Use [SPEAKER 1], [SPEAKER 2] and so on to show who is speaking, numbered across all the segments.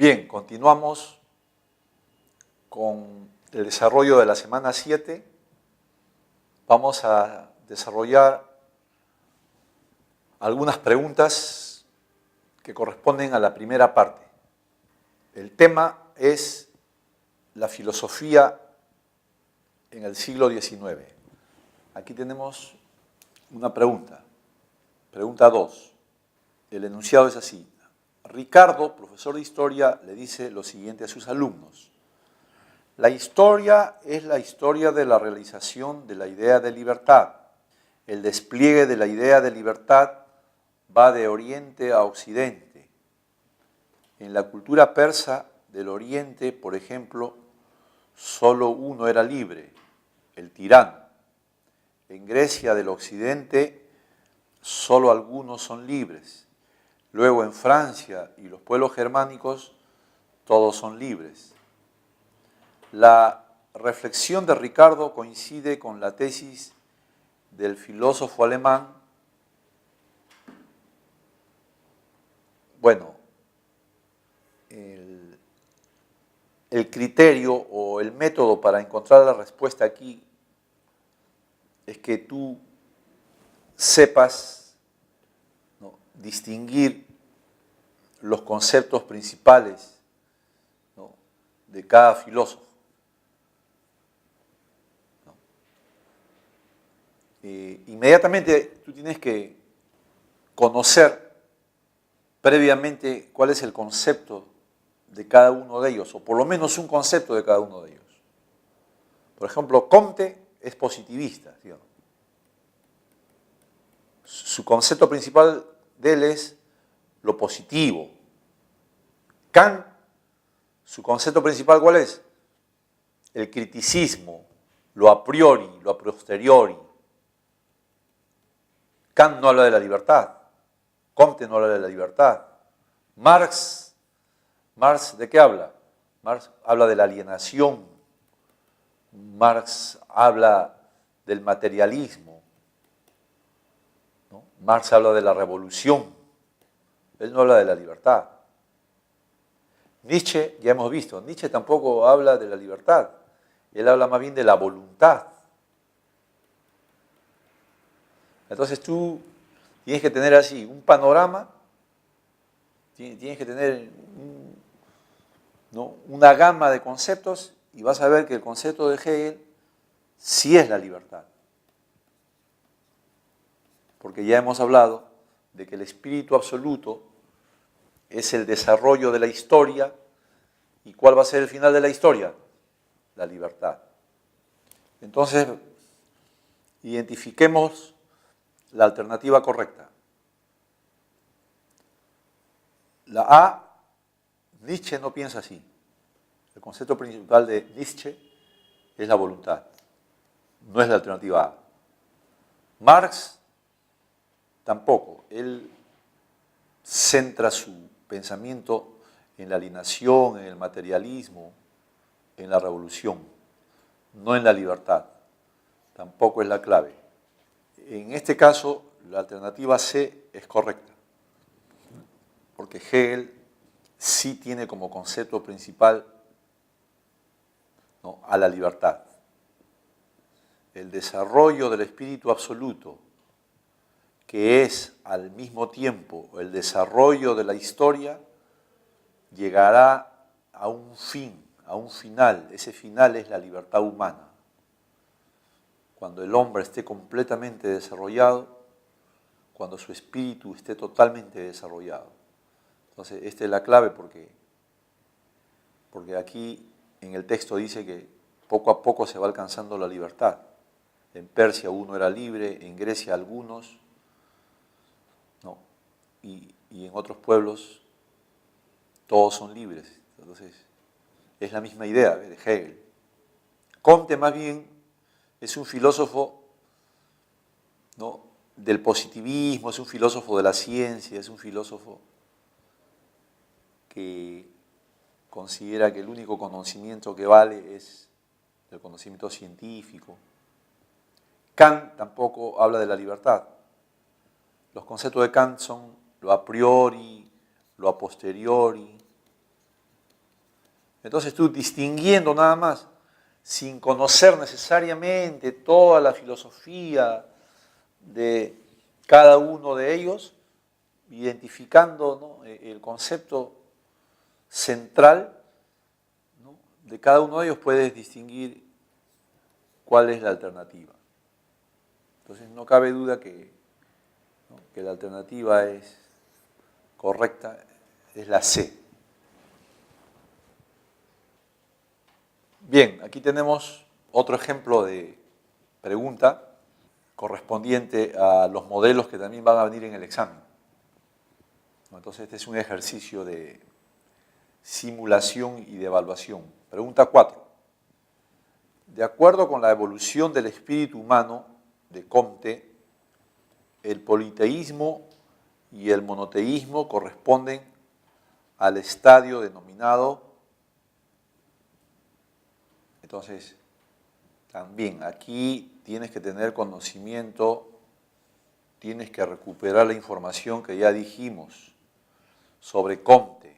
[SPEAKER 1] Bien, continuamos con el desarrollo de la semana 7. Vamos a desarrollar algunas preguntas que corresponden a la primera parte. El tema es la filosofía en el siglo XIX. Aquí tenemos una pregunta. Pregunta 2. El enunciado es así. Ricardo, profesor de historia, le dice lo siguiente a sus alumnos. La historia es la historia de la realización de la idea de libertad. El despliegue de la idea de libertad va de oriente a occidente. En la cultura persa del oriente, por ejemplo, solo uno era libre, el tirano. En Grecia del occidente, solo algunos son libres. Luego en Francia y los pueblos germánicos, todos son libres. La reflexión de Ricardo coincide con la tesis del filósofo alemán. Bueno, el criterio o el método para encontrar la respuesta aquí es que tú sepas, ¿no?, distinguir los conceptos principales, ¿no?, de cada filósofo. ¿No? Inmediatamente tú tienes que conocer previamente cuál es el concepto de cada uno de ellos, o por lo menos un concepto de cada uno de ellos. Por ejemplo, Comte es positivista, ¿sí? Su concepto principal de él es lo positivo. Kant, su concepto principal, ¿cuál es? El criticismo, lo a priori, lo a posteriori. Kant no habla de la libertad, Comte no habla de la libertad. Marx, ¿de qué habla? Marx habla de la alienación, Marx habla del materialismo, ¿no? Marx habla de la revolución, él no habla de la libertad. Nietzsche, ya hemos visto, Nietzsche tampoco habla de la libertad, él habla más bien de la voluntad. Entonces tú tienes que tener así un panorama, tienes que tener una gama de conceptos y vas a ver que el concepto de Hegel sí es la libertad. Porque ya hemos hablado de que el espíritu absoluto es el desarrollo de la historia. ¿Y cuál va a ser el final de la historia? La libertad. Entonces, identifiquemos la alternativa correcta. La A, Nietzsche no piensa así. El concepto principal de Nietzsche es la voluntad. No es la alternativa A. Marx tampoco. Él centra su pensamiento en la alienación, en el materialismo, en la revolución, no en la libertad. Tampoco es la clave. En este caso, la alternativa C es correcta, porque Hegel sí tiene como concepto principal, ¿no?, a la libertad. El desarrollo del espíritu absoluto, que es al mismo tiempo el desarrollo de la historia, llegará a un fin, a un final. Ese final es la libertad humana. Cuando el hombre esté completamente desarrollado, cuando su espíritu esté totalmente desarrollado. Entonces, esta es la clave porque aquí en el texto dice que poco a poco se va alcanzando la libertad. En Persia uno era libre, en Grecia algunos, ¿no?, y en otros pueblos todos son libres. Entonces, es la misma idea de Hegel. Comte más bien es un filósofo, ¿no?, del positivismo, es un filósofo de la ciencia, es un filósofo que considera que el único conocimiento que vale es el conocimiento científico. Kant tampoco habla de la libertad. Los conceptos de Kant son lo a priori, lo a posteriori, Entonces tú distinguiendo nada más, sin conocer necesariamente toda la filosofía de cada uno de ellos, identificando, ¿no?, el concepto central, ¿no?, de cada uno de ellos, puedes distinguir cuál es la alternativa. Entonces no cabe duda que, ¿no?, que la alternativa es correcta, es la C. Bien, aquí tenemos otro ejemplo de pregunta correspondiente a los modelos que también van a venir en el examen. Entonces este es un ejercicio de simulación y de evaluación. Pregunta 4. De acuerdo con la evolución del espíritu humano de Comte, el politeísmo y el monoteísmo corresponden al estadio denominado. Entonces, también aquí tienes que tener conocimiento, tienes que recuperar la información que ya dijimos sobre Comte.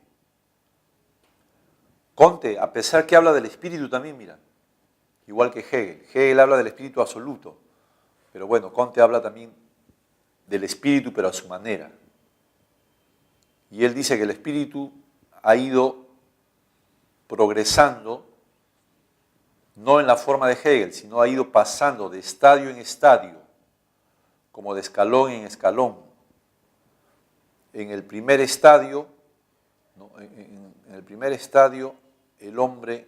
[SPEAKER 1] Comte, a pesar que habla del espíritu también, mira, igual que Hegel. Hegel habla del espíritu absoluto, pero bueno, Comte habla también del espíritu, pero a su manera. Y él dice que el espíritu ha ido progresando, no en la forma de Hegel, sino ha ido pasando de estadio en estadio, como de escalón en escalón. En el primer estadio, ¿no?, en el primer estadio, el hombre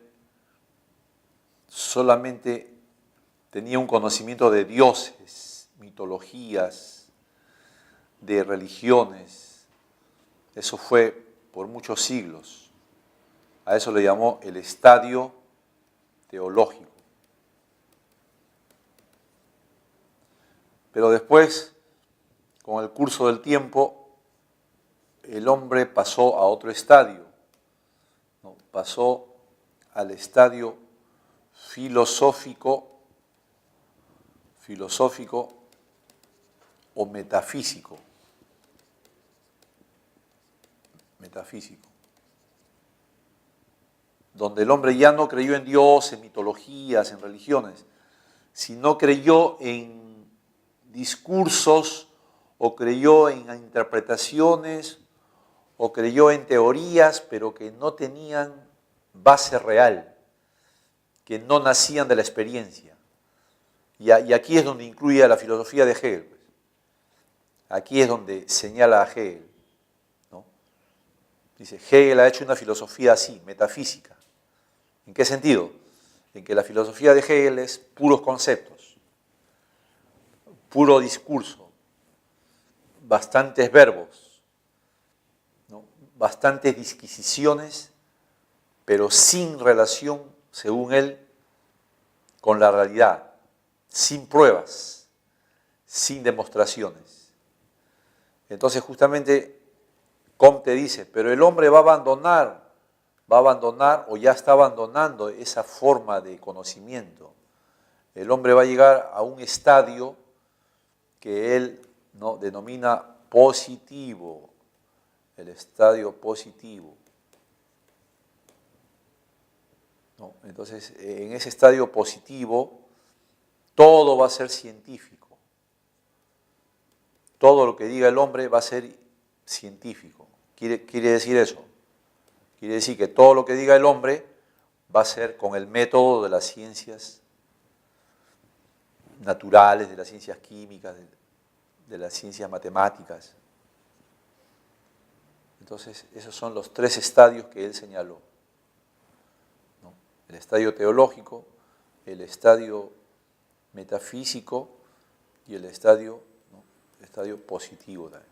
[SPEAKER 1] solamente tenía un conocimiento de dioses, mitologías, de religiones. Eso fue por muchos siglos. A eso le llamó el estadio teológico. Pero después, con el curso del tiempo, el hombre pasó a otro estadio, ¿no? Pasó al estadio filosófico o metafísico. Donde el hombre ya no creyó en Dios, en mitologías, en religiones, sino creyó en discursos o creyó en interpretaciones o creyó en teorías, pero que no tenían base real, que no nacían de la experiencia. Y aquí es donde incluye a la filosofía de Hegel. Pues. Aquí es donde señala a Hegel, ¿no? Dice, Hegel ha hecho una filosofía así, metafísica. ¿En qué sentido? En que la filosofía de Hegel es puros conceptos, puro discurso, bastantes verbos, ¿no?, bastantes disquisiciones, pero sin relación, según él, con la realidad, sin pruebas, sin demostraciones. Entonces justamente Comte dice, pero el hombre va a abandonar o ya está abandonando esa forma de conocimiento. El hombre va a llegar a un estadio que él, ¿no?, denomina positivo, el estadio positivo. ¿No? Entonces, en ese estadio positivo, todo va a ser científico. Todo lo que diga el hombre va a ser científico. Quiere decir eso. Quiere decir que todo lo que diga el hombre va a ser con el método de las ciencias naturales, de las ciencias químicas, de las ciencias matemáticas. Entonces, esos son los 3 estadios que él señaló, ¿no? El estadio teológico, el estadio metafísico y el estadio positivo también.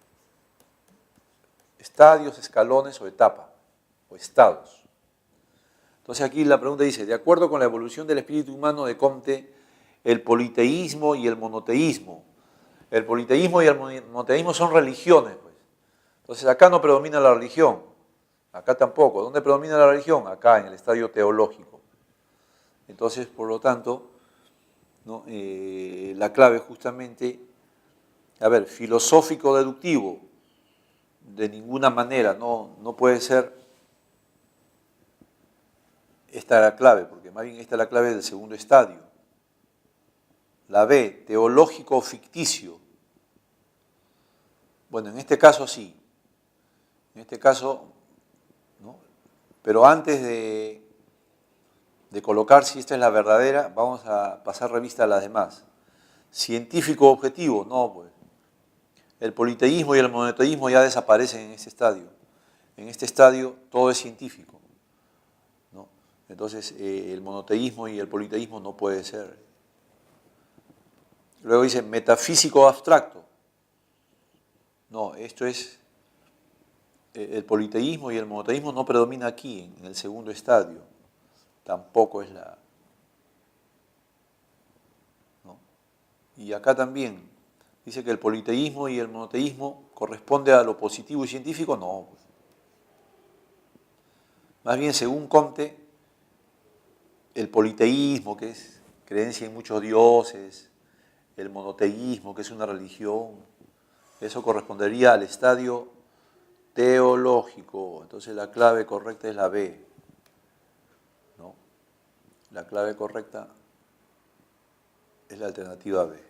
[SPEAKER 1] Estadios, escalones o etapa, o estados. Entonces aquí la pregunta dice, de acuerdo con la evolución del espíritu humano de Comte, el politeísmo y el monoteísmo. El politeísmo y el monoteísmo son religiones, pues. Entonces acá no predomina la religión, acá tampoco. ¿Dónde predomina la religión? Acá, en el estadio teológico. Entonces, por lo tanto, ¿no?, la clave justamente, filosófico-deductivo, de ninguna manera, no puede ser esta es la clave, porque más bien esta es la clave del segundo estadio. La B, teológico o ficticio. Bueno, en este caso sí. En este caso, ¿no? Pero antes de colocar si esta es la verdadera, vamos a pasar revista a las demás. Científico objetivo, no, pues. El politeísmo y el monoteísmo ya desaparecen en este estadio. En este estadio todo es científico, ¿no? Entonces, el monoteísmo y el politeísmo no puede ser. Luego dice metafísico abstracto. No, esto es, el politeísmo y el monoteísmo no predomina aquí, en el segundo estadio. Tampoco es la... ¿no? Y acá también dice que el politeísmo y el monoteísmo corresponde a lo positivo y científico. No, pues. Más bien, según Comte, el politeísmo, que es creencia en muchos dioses, el monoteísmo, que es una religión, eso correspondería al estadio teológico. Entonces la clave correcta es la B, ¿no? La clave correcta es la alternativa B.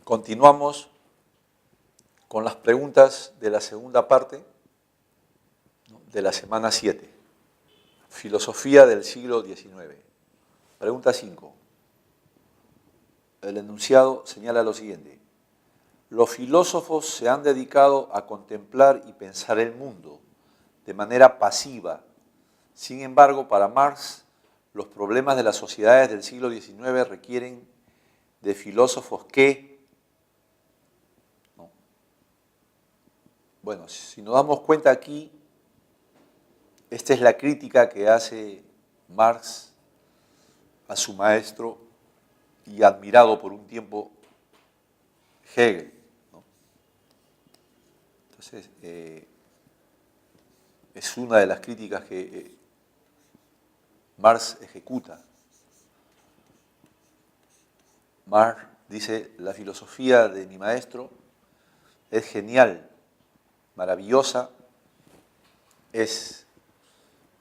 [SPEAKER 1] Continuamos con las preguntas de la segunda parte, ¿no?, de la semana 7. Filosofía del siglo XIX. Pregunta 5. El enunciado señala lo siguiente. Los filósofos se han dedicado a contemplar y pensar el mundo de manera pasiva. Sin embargo, para Marx, los problemas de las sociedades del siglo XIX requieren de filósofos que... ¿no? Bueno, si nos damos cuenta aquí, esta es la crítica que hace Marx a su maestro y admirado por un tiempo Hegel, ¿no? Entonces, es una de las críticas que Marx ejecuta. Marx dice, la filosofía de mi maestro es genial, maravillosa, es,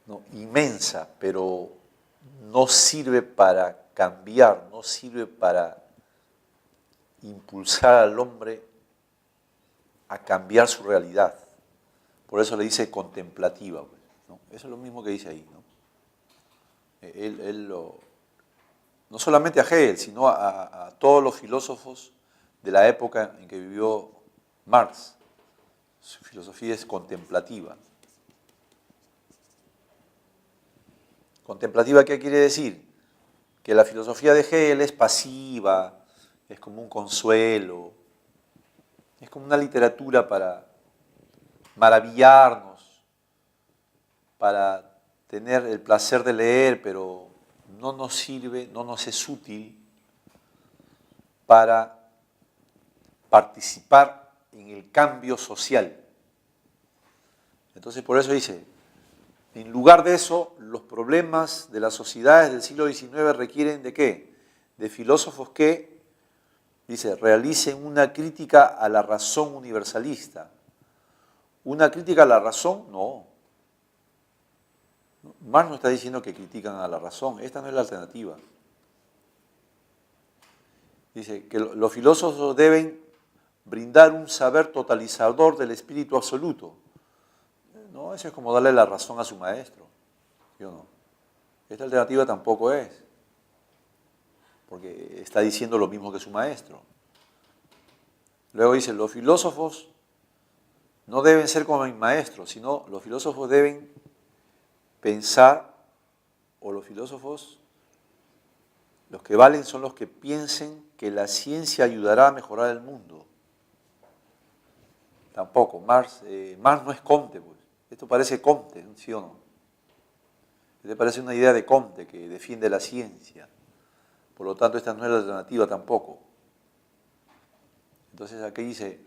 [SPEAKER 1] ¿no?, inmensa, pero no sirve para cambiar, no sirve para impulsar al hombre a cambiar su realidad. Por eso le dice contemplativa, ¿no? Eso es lo mismo que dice ahí, ¿no? No solamente a Hegel, sino a todos los filósofos de la época en que vivió Marx. Su filosofía es contemplativa. ¿Contemplativa qué quiere decir? Que la filosofía de Hegel es pasiva, es como un consuelo, es como una literatura para maravillarnos, para tener el placer de leer, pero no nos sirve, no nos es útil para participar en el cambio social. Entonces, por eso dice, en lugar de eso, los problemas de las sociedades del siglo XIX requieren ¿de qué? De filósofos que, dice, realicen una crítica a la razón universalista. ¿Una crítica a la razón? No. Marx no está diciendo que critican a la razón, esta no es la alternativa. Dice que los filósofos deben brindar un saber totalizador del espíritu absoluto. No, eso es como darle la razón a su maestro. ¿Sí o no? Esta alternativa tampoco es, porque está diciendo lo mismo que su maestro. Luego dice, los filósofos no deben ser como mi maestro, sino los filósofos deben pensar, o los filósofos, los que valen son los que piensen que la ciencia ayudará a mejorar el mundo. Tampoco, Marx no es Comte, pues. Esto parece Comte, ¿sí o no? Esto parece una idea de Comte que defiende la ciencia. Por lo tanto, esta no es la alternativa tampoco. Entonces aquí dice,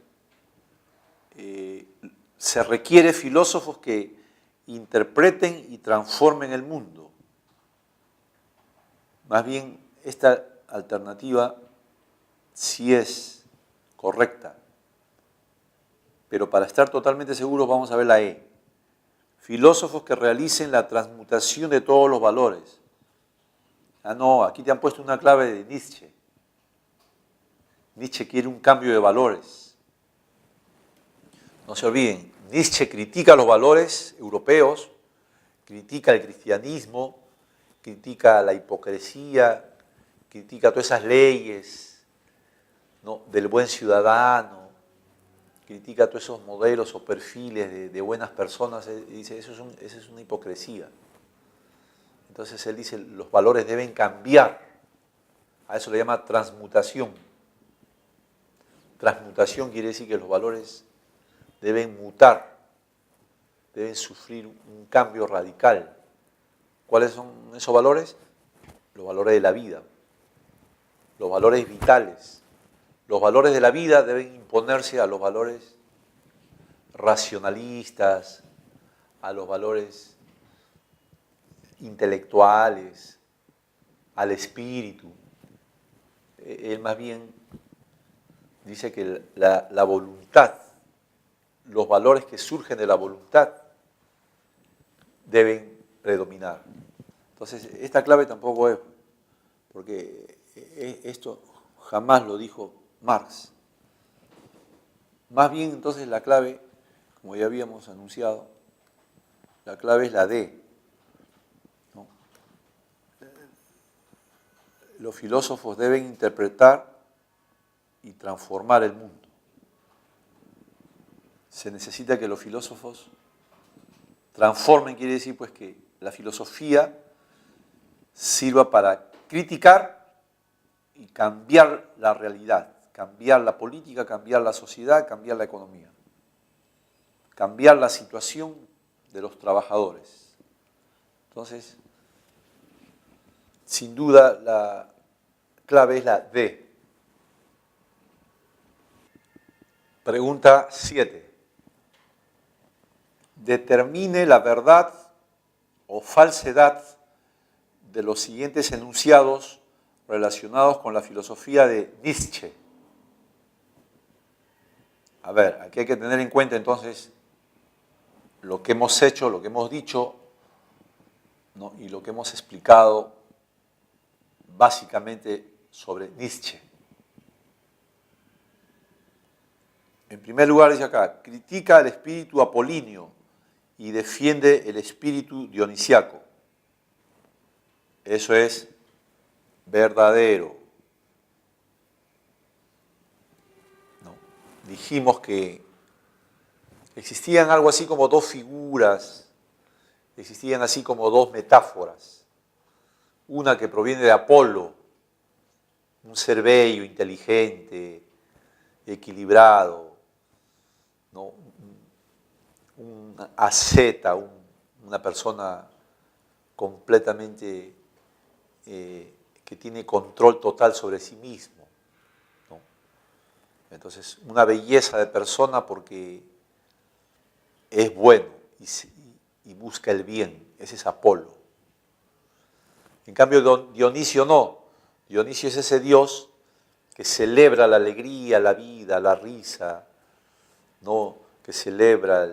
[SPEAKER 1] se requiere filósofos que interpreten y transformen el mundo. Más bien, esta alternativa sí es correcta, pero para estar totalmente seguros vamos a ver la E. filósofos que realicen la transmutación de todos los valores. Ah, no, aquí te han puesto una clave de Nietzsche. Nietzsche quiere un cambio de valores. No se olviden, Nietzsche critica los valores europeos, critica el cristianismo, critica la hipocresía, critica todas esas leyes, ¿no?, del buen ciudadano, critica todos esos modelos o perfiles de buenas personas, y dice, eso es una hipocresía. Entonces él dice, los valores deben cambiar. A eso le llama transmutación. Transmutación quiere decir que los valores deben mutar, deben sufrir un cambio radical. ¿Cuáles son esos valores? Los valores de la vida, los valores vitales. Los valores de la vida deben imponerse a los valores racionalistas, a los valores intelectuales, al espíritu. Él más bien dice que la voluntad, los valores que surgen de la voluntad deben predominar. Entonces, esta clave tampoco es, porque esto jamás lo dijo Marx. Más bien, entonces, la clave, como ya habíamos anunciado, la clave es la D, ¿no? Los filósofos deben interpretar y transformar el mundo. Se necesita que los filósofos transformen, quiere decir pues que la filosofía sirva para criticar y cambiar la realidad, cambiar la política, cambiar la sociedad, cambiar la economía, cambiar la situación de los trabajadores. Entonces, sin duda la clave es la D. Pregunta 7. Determine la verdad o falsedad de los siguientes enunciados relacionados con la filosofía de Nietzsche. A ver, aquí hay que tener en cuenta entonces lo que hemos hecho, lo que hemos dicho, ¿no?, y lo que hemos explicado básicamente sobre Nietzsche. En primer lugar, dice acá, critica el espíritu apolíneo y defiende el espíritu dionisiaco. Eso es verdadero. ¿No? Dijimos que existían algo así como dos figuras, existían así como dos metáforas. Una que proviene de Apolo, un ser bello, inteligente, equilibrado, ¿no?, un asceta, una persona completamente que tiene control total sobre sí mismo, ¿no? Entonces, una belleza de persona porque es bueno y busca el bien, ese es Apolo. En cambio, Dionisio no. Dionisio es ese Dios que celebra la alegría, la vida, la risa, ¿no?, que celebra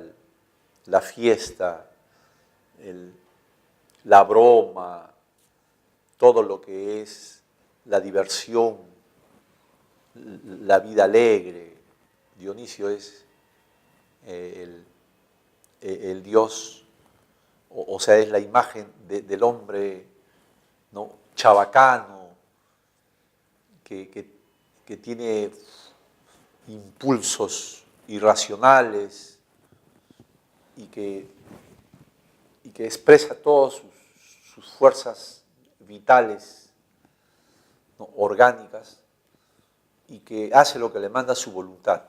[SPEAKER 1] la fiesta, la broma, todo lo que es la diversión, la vida alegre. Dionisio es el Dios, o sea, es la imagen del hombre, ¿no?, chabacano, que tiene impulsos irracionales y que expresa todas sus fuerzas vitales, ¿no?, orgánicas, y que hace lo que le manda su voluntad,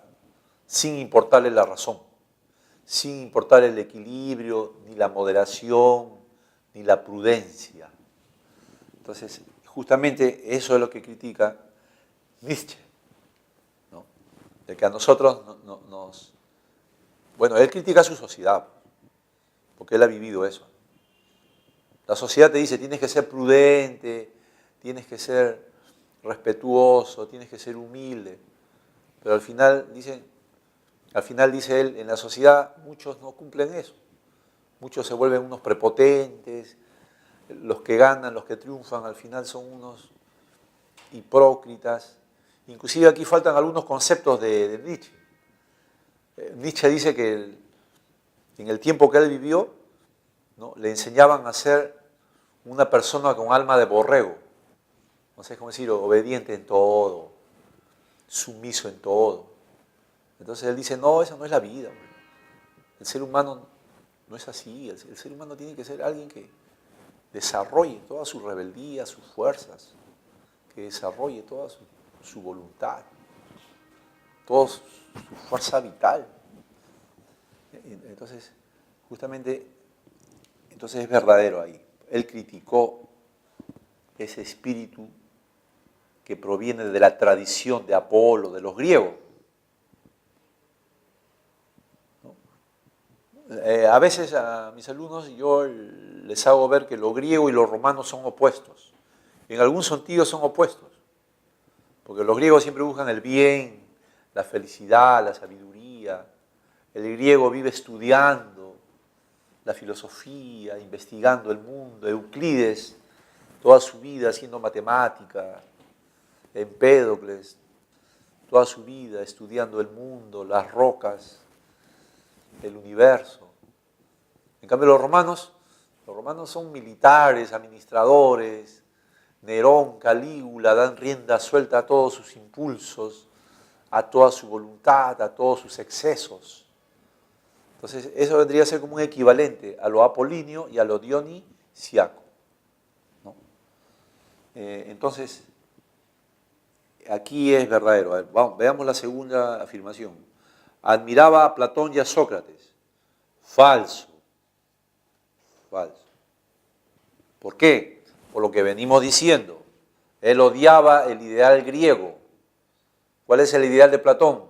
[SPEAKER 1] sin importarle la razón, sin importar el equilibrio, ni la moderación, ni la prudencia. Entonces, justamente eso es lo que critica Nietzsche, ¿no?, de que a nosotros nos... Bueno, él critica a su sociedad, porque él ha vivido eso. La sociedad te dice, tienes que ser prudente, tienes que ser respetuoso, tienes que ser humilde, pero al final dice él, en la sociedad muchos no cumplen eso. Muchos se vuelven unos prepotentes, los que ganan, los que triunfan, al final son unos hipócritas. Inclusive aquí faltan algunos conceptos de Nietzsche. Nietzsche dice que en el tiempo que él vivió, ¿no?, le enseñaban a ser una persona con alma de borrego. No sé cómo decir, obediente en todo, sumiso en todo. Entonces él dice, no, esa no es la vida, hombre. El ser humano no es así. El ser humano tiene que ser alguien que desarrolle toda su rebeldía, sus fuerzas, que desarrolle toda su voluntad, toda su fuerza vital. Entonces, justamente, entonces es verdadero ahí. Él criticó ese espíritu que proviene de la tradición de Apolo, de los griegos. A veces a mis alumnos yo les hago ver que lo griego y lo romano son opuestos. En algún sentido son opuestos, porque los griegos siempre buscan el bien, la felicidad, la sabiduría. El griego vive estudiando la filosofía, investigando el mundo. Euclides, toda su vida haciendo matemática. Empédocles, toda su vida estudiando el mundo, las rocas, el universo. En cambio los romanos son militares, administradores. Nerón, Calígula dan rienda suelta a todos sus impulsos, a toda su voluntad, a todos sus excesos. Entonces eso vendría a ser como un equivalente a lo apolíneo y a lo dionisiaco, ¿no? Entonces, aquí es verdadero. A ver, vamos, veamos la segunda afirmación. Admiraba a Platón y a Sócrates. Falso. Falso. ¿Por qué? Por lo que venimos diciendo. Él odiaba el ideal griego. ¿Cuál es el ideal de Platón?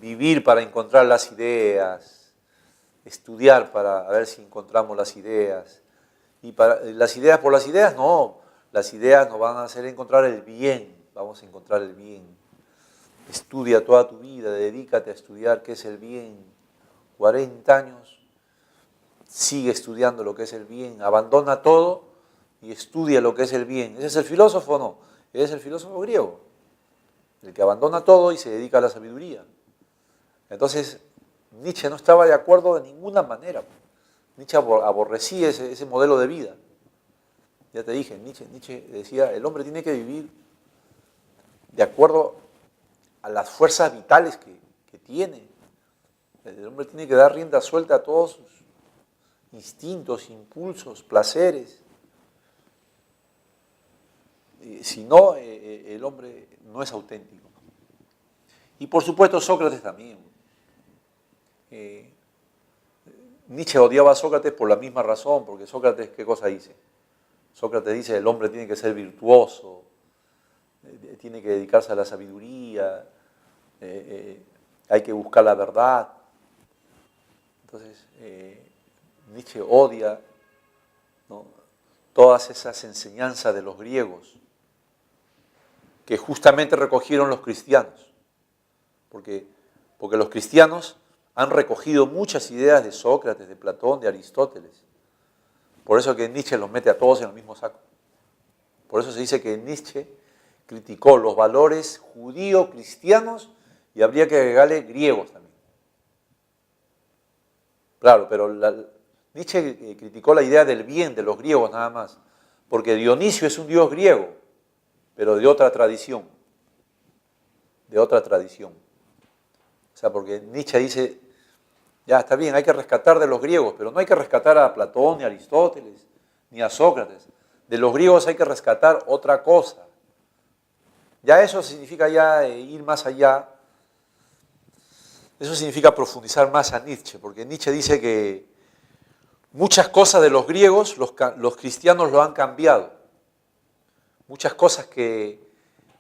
[SPEAKER 1] Vivir para encontrar las ideas, estudiar para ver si encontramos las ideas. Y para, las ideas por las ideas, no. Las ideas nos van a hacer encontrar el bien. Vamos a encontrar el bien. Estudia toda tu vida, dedícate a estudiar qué es el bien. 40 años, sigue estudiando lo que es el bien, abandona todo y estudia lo que es el bien. ¿Ese es el filósofo o no? Ese es el filósofo griego, el que abandona todo y se dedica a la sabiduría. Entonces, Nietzsche no estaba de acuerdo de ninguna manera. Nietzsche aborrecía ese modelo de vida. Ya te dije, Nietzsche decía, el hombre tiene que vivir de acuerdo a las fuerzas vitales que tiene. El hombre tiene que dar rienda suelta a todos sus instintos, impulsos, placeres. Si no, el hombre no es auténtico. Y por supuesto Sócrates también. Nietzsche odiaba a Sócrates por la misma razón, porque Sócrates, ¿qué cosa dice? Sócrates dice, el hombre tiene que ser virtuoso, tiene que dedicarse a la sabiduría, hay que buscar la verdad. Entonces, Nietzsche odia, ¿no?, todas esas enseñanzas de los griegos que justamente recogieron los cristianos, porque los cristianos han recogido muchas ideas de Sócrates, de Platón, de Aristóteles. Por eso que Nietzsche los mete a todos en el mismo saco. Por eso se dice que Nietzsche criticó los valores judíos, cristianos, y habría que agregarle griegos también. Claro, pero Nietzsche criticó la idea del bien de los griegos nada más, porque Dionisio es un dios griego, pero de otra tradición. De otra tradición. O sea, porque Nietzsche dice, ya está bien, hay que rescatar de los griegos, pero no hay que rescatar a Platón, ni a Aristóteles, ni a Sócrates. De los griegos hay que rescatar otra cosa. Ya eso significa ya ir más allá. Eso significa profundizar más a Nietzsche, porque Nietzsche dice que muchas cosas de los griegos, los cristianos lo han cambiado. Muchas cosas que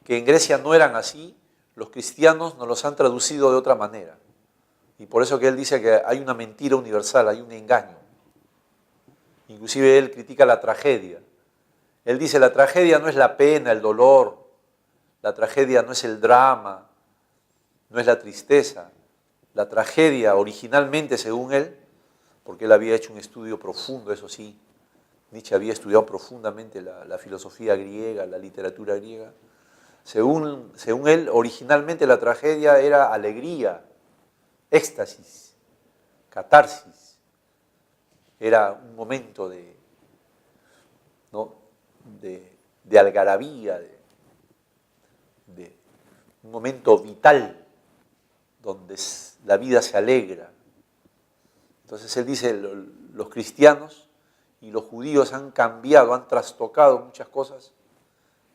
[SPEAKER 1] en Grecia no eran así, los cristianos nos los han traducido de otra manera. Y por eso que él dice que hay una mentira universal, hay un engaño. Inclusive él critica la tragedia. Él dice, la tragedia no es la pena, el dolor, la tragedia no es el drama, no es la tristeza. La tragedia, originalmente, según él, porque él había hecho un estudio profundo, eso sí. Nietzsche había estudiado profundamente la filosofía griega, la literatura griega. Según él, originalmente la tragedia era alegría, éxtasis, catarsis. Era un momento ¿no? de algarabía, de un momento vital donde la vida se alegra. Entonces él dice, los cristianos y los judíos han cambiado, han trastocado muchas cosas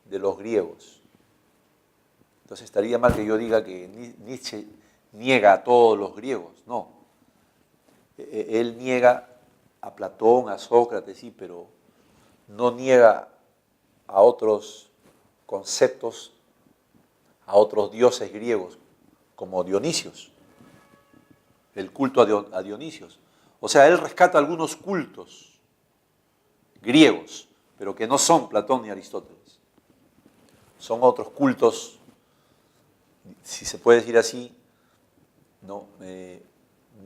[SPEAKER 1] de los griegos. Entonces estaría mal que yo diga que Nietzsche niega a todos los griegos, no. Él niega a Platón, a Sócrates, sí, pero no niega a otros conceptos, a otros dioses griegos, como Dionisios, el culto a Dionisios. O sea, él rescata algunos cultos griegos, pero que no son Platón ni Aristóteles. Son otros cultos, si se puede decir así, ¿no?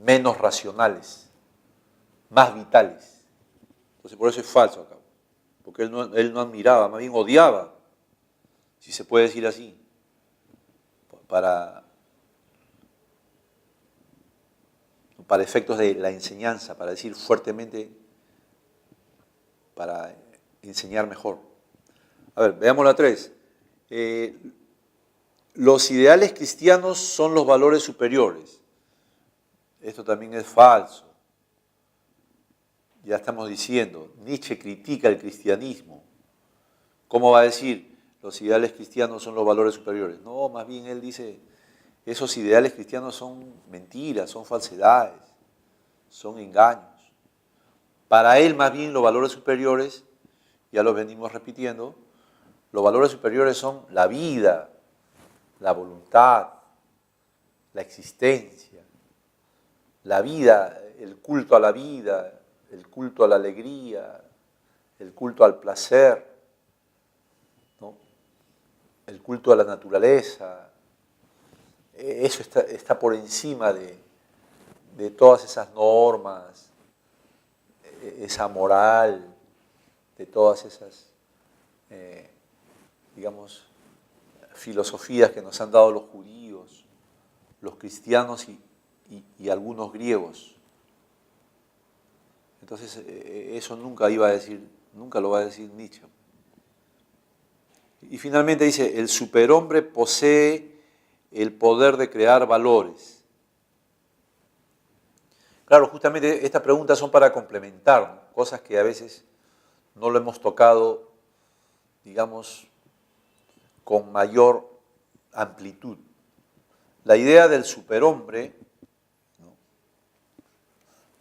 [SPEAKER 1] Menos racionales, más vitales. Entonces por eso es falso acá, porque él no admiraba, más bien odiaba, si se puede decir así, para efectos de la enseñanza, para decir fuertemente, para enseñar mejor. A ver, veamos la 3. Los ideales cristianos son los valores superiores. Esto también es falso. Ya estamos diciendo, Nietzsche critica el cristianismo. ¿Cómo va a decir los ideales cristianos son los valores superiores? No, más bien él dice, esos ideales cristianos son mentiras, son falsedades, son engaños. Para él más bien los valores superiores, ya los venimos repitiendo, los valores superiores son la vida, la voluntad, la existencia, la vida, el culto a la vida, el culto a la alegría, el culto al placer, ¿no? El culto a la naturaleza. Eso está por encima de todas esas normas, esa moral, de todas esas, digamos, filosofías que nos han dado los judíos, los cristianos y algunos griegos. Entonces, eso nunca lo va a decir Nietzsche. Y finalmente dice, el superhombre posee el poder de crear valores. Claro, justamente estas preguntas son para complementar, ¿no? Cosas que a veces no lo hemos tocado, digamos, con mayor amplitud. La idea del superhombre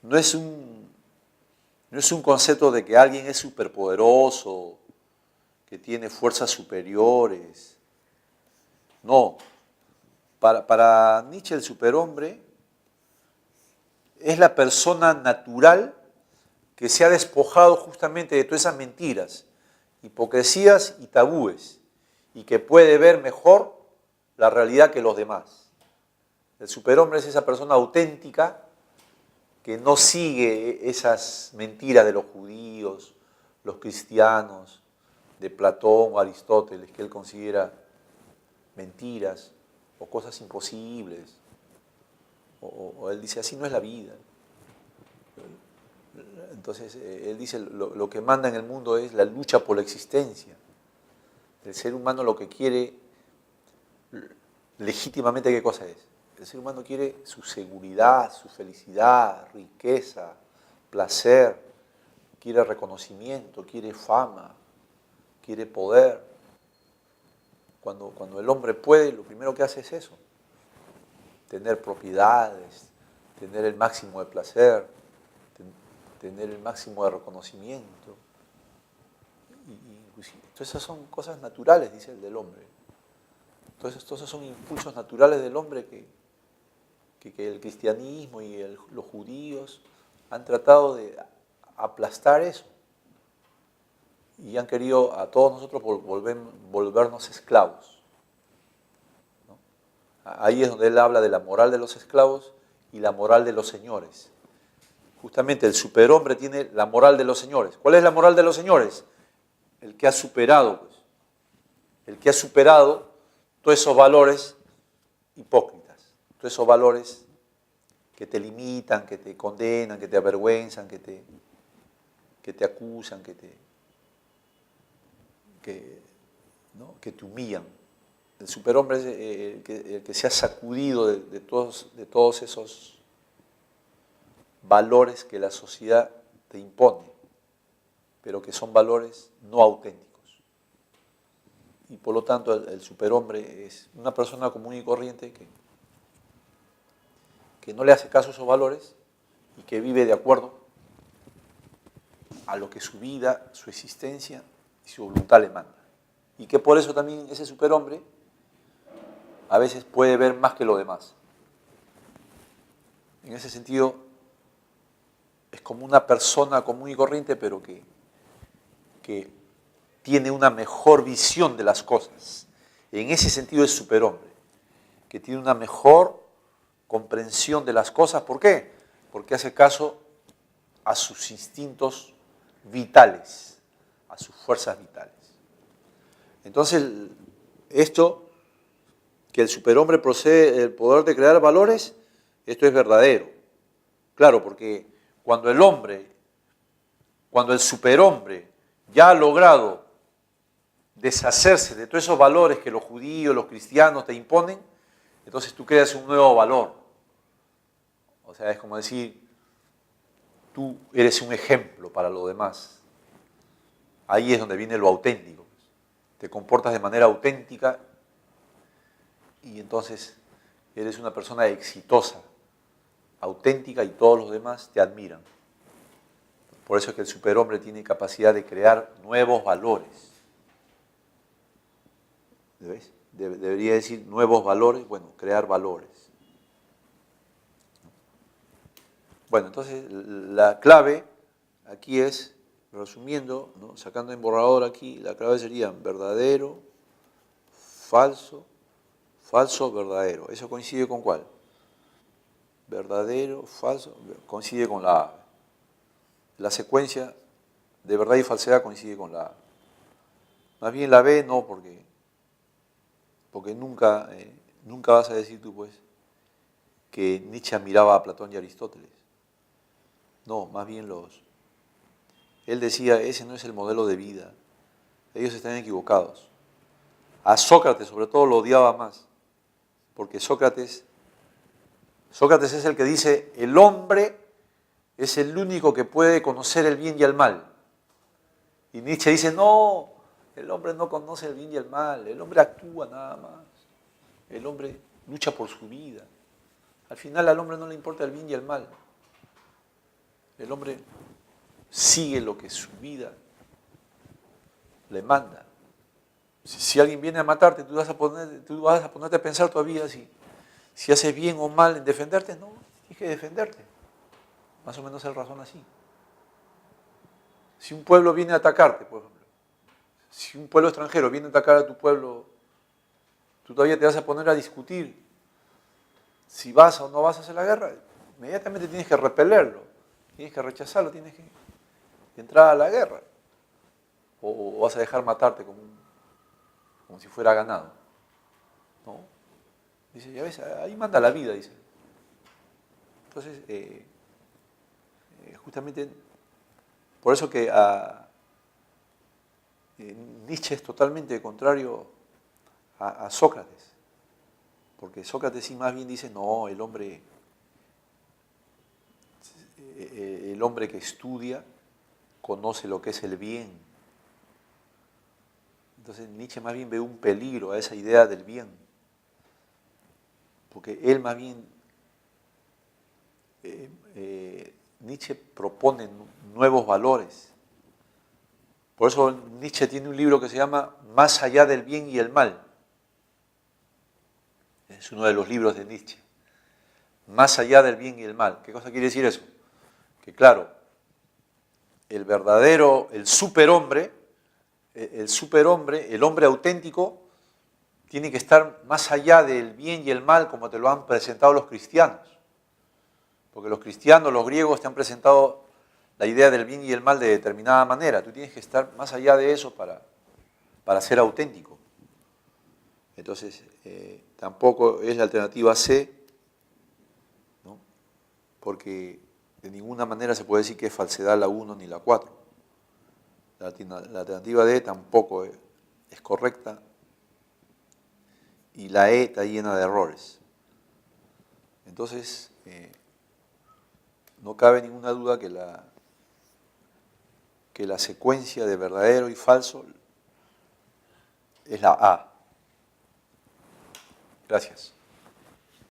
[SPEAKER 1] no es un concepto de que alguien es superpoderoso, que tiene fuerzas superiores. No. Para Nietzsche el superhombre es la persona natural que se ha despojado justamente de todas esas mentiras, hipocresías y tabúes, y que puede ver mejor la realidad que los demás. El superhombre es esa persona auténtica que no sigue esas mentiras de los judíos, los cristianos, de Platón o Aristóteles, que él considera mentiras o cosas imposibles. O él dice, así no es la vida. Entonces, él dice, lo que manda en el mundo es la lucha por la existencia. El ser humano lo que quiere, legítimamente, ¿qué cosa es? El ser humano quiere su seguridad, su felicidad, riqueza, placer, quiere reconocimiento, quiere fama, quiere poder. Cuando el hombre puede, lo primero que hace es eso. Tener propiedades, tener el máximo de placer, tener el máximo de reconocimiento. Entonces esas son cosas naturales, dice el del hombre. Entonces esos son impulsos naturales del hombre que el cristianismo y los judíos han tratado de aplastar eso. Y han querido a todos nosotros volvernos esclavos, ¿no? Ahí es donde él habla de la moral de los esclavos y la moral de los señores. justamente el superhombre tiene la moral de los señores. ¿Cuál es la moral de los señores? El que ha superado, pues. El que ha superado todos esos valores hipócritas, todos esos valores que te limitan, que te condenan, que te avergüenzan, que te acusan, que te humillan. El superhombre es el que se ha sacudido de todos esos valores que la sociedad te impone, pero que son valores no auténticos. Y por lo tanto el superhombre es una persona común y corriente que no le hace caso a esos valores y que vive de acuerdo a lo que su vida, su existencia y su voluntad le manda. Y que por eso también ese superhombre a veces puede ver más que lo demás. En ese sentido, es como una persona común y corriente, pero que tiene una mejor visión de las cosas. En ese sentido es superhombre, que tiene una mejor comprensión de las cosas. ¿Por qué? Porque hace caso a sus instintos vitales, a sus fuerzas vitales. Entonces, esto, que el superhombre posee el poder de crear valores, esto es verdadero. Claro, porque cuando el superhombre ya ha logrado deshacerse de todos esos valores que los judíos, los cristianos te imponen, entonces tú creas un nuevo valor. O sea, es como decir, tú eres un ejemplo para los demás. Ahí es donde viene lo auténtico. Te comportas de manera auténtica y entonces eres una persona exitosa, auténtica, y todos los demás te admiran. Por eso es que el superhombre tiene capacidad de crear nuevos valores. ¿Ves? Debería decir nuevos valores, bueno, crear valores. Bueno, entonces la clave aquí es, resumiendo, ¿no? Sacando en borrador aquí, la clave sería verdadero, falso, falso, verdadero. ¿Eso coincide con cuál? Verdadero, falso, coincide con la A. La secuencia de verdad y falsedad coincide con la A. Más bien la B no, porque nunca vas a decir tú, pues, que Nietzsche admiraba a Platón y Aristóteles. No, más bien él decía, ese no es el modelo de vida. Ellos están equivocados. A Sócrates, sobre todo, lo odiaba más, porque Sócrates es el que dice, el hombre es el único que puede conocer el bien y el mal. Y Nietzsche dice, no, el hombre no conoce el bien y el mal, el hombre actúa nada más. El hombre lucha por su vida. Al final al hombre no le importa el bien y el mal. El hombre sigue lo que su vida le manda. Si alguien viene a matarte, tú vas a ponerte a pensar todavía si haces bien o mal en defenderte. No, tienes que defenderte. Más o menos él razona así. Si un pueblo viene a atacarte, por ejemplo, si un pueblo extranjero viene a atacar a tu pueblo, tú todavía te vas a poner a discutir si vas o no vas a hacer la guerra. Inmediatamente tienes que repelerlo, tienes que rechazarlo, tienes que entrar a la guerra. O vas a dejar matarte como si fuera ganado. ¿No? Dice, ya ves, ahí manda la vida, dice. Entonces, justamente por eso que Nietzsche es totalmente contrario a Sócrates, porque Sócrates sí más bien dice, no, el hombre que estudia conoce lo que es el bien. Entonces Nietzsche más bien ve un peligro a esa idea del bien, porque él más bien, Nietzsche propone nuevos valores. Por eso Nietzsche tiene un libro que se llama Más allá del bien y el mal. Es uno de los libros de Nietzsche. Más allá del bien y el mal. ¿Qué cosa quiere decir eso? Que claro, el superhombre, el hombre auténtico, tiene que estar más allá del bien y el mal como te lo han presentado los cristianos. Porque los cristianos, los griegos te han presentado la idea del bien y el mal de determinada manera. Tú tienes que estar más allá de eso para ser auténtico. Entonces, tampoco es la alternativa C, ¿no? Porque de ninguna manera se puede decir que es falsedad la 1 ni la 4. La alternativa D tampoco es correcta y la E está llena de errores. Entonces, no cabe ninguna duda que la secuencia de verdadero y falso es la A. Gracias.